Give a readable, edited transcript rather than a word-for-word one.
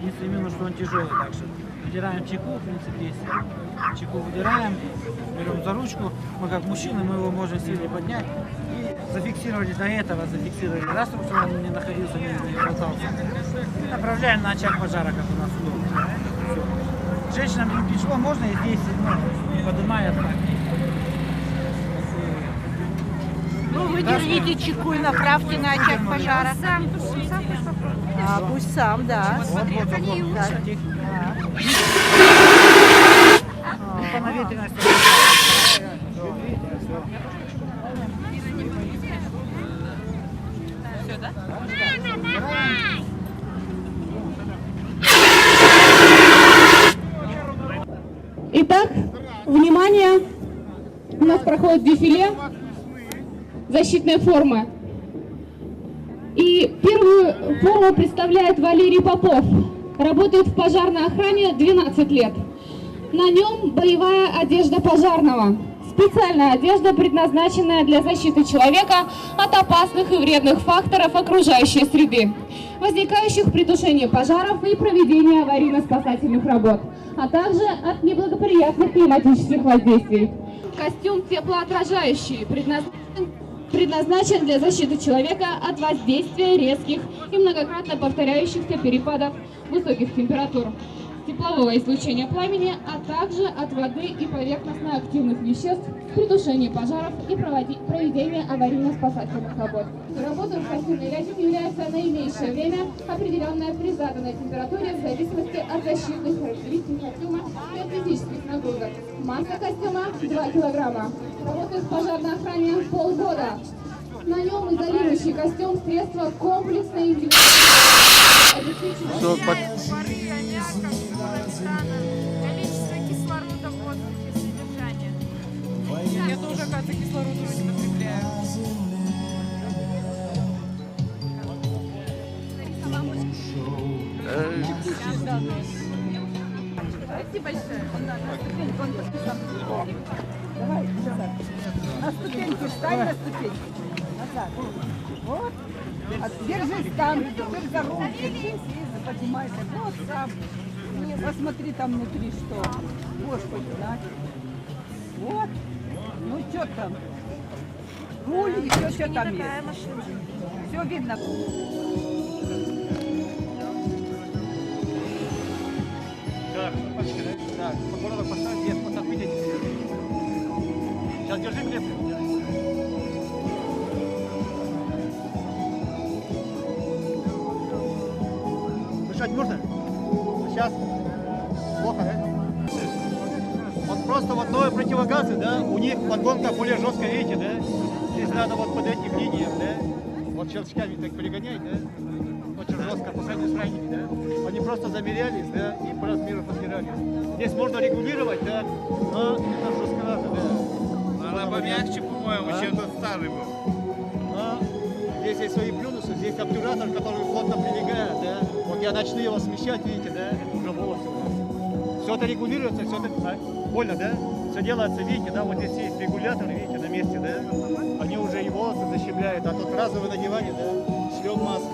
Единственное минус, что он тяжелый, так что выдираем чеку, в принципе, если чеку выдираем, берем за ручку, мы как мужчины, мы его можем сильно поднять и зафиксировали до этого, зафиксировали раз, чтобы он не находился, не болтался. И направляем на очаг пожара, как у нас удобно. Все. Женщинам не тяжело, можно и здесь, ну, поднимая так. Ну, вы держите чеку и направьте на очаг пожара. Сам пусть попробует. А, пусть сам, да. Вот, они вот, лучше. кстати. По наветренности. Все, да? Итак, внимание, у нас проходит дефиле защитной формы. И первую форму представляет Валерий Попов. Работает в пожарной охране 12 лет. На нем боевая одежда пожарного. Специальная одежда, предназначенная для защиты человека от опасных и вредных факторов окружающей среды, возникающих при тушении пожаров и проведении аварийно-спасательных работ, а также от неблагоприятных климатических воздействий. Костюм теплоотражающий предназначен для защиты человека от воздействия резких и многократно повторяющихся перепадов высоких температур, теплового излучения пламени, а также от воды и поверхностно-активных веществ при тушении пожаров и проведении аварийно-спасательных работ. Работа в костюмной рясе является наименьшее время, определенное при заданной температуре в зависимости от защитных характеристик костюма и от физических нагрузок. Масса костюма 2 килограмма. Работает в пожарной охране полгода. На нем изолирующий костюм, средства комплексной индивидуальной Пары, аммиак, количество кислорода в воздухе, содержание. Я тоже, оказывается, кислород уже не потребляю. Спасибо большое. Давай, назад. На ступеньки встань, на ступеньки. Назад. Вот. Держись там, теперь за руку держись и поднимайся. Вот сам. Посмотри там внутри что. Господи, да. Вот. Ну что там? Руль, еще что там есть. Все видно. Так, пачки, да? Так, подбородок поставь, вес, вот так выйдите. Сейчас держи крепко. Дышать можно? Сейчас. Плохо, да? Вот просто вот новые противогазы, да, у них подгонка более жесткая, видите, да? Здесь надо вот под этим линиям, да? Вот щелчками так перегонять, да? Очень жестко, по сравнению с ранними, да? Они просто замерялись, да, и по размеру подбирались. Здесь можно регулировать, да, но это жестковато, да. Она помягче, по-моему, чем тот старый был. Но здесь есть свои плюсы, здесь обтюратор, который плотно прилегает, да. Вот я начну его смещать, видите, да, уже волосы у нас. Все это регулируется, все это, больно, да? Все делается, видите, да, вот здесь есть регулятор, видите, на месте, да. Они уже и волосы защемляют, а тут разовое надевание, да, шлем маски.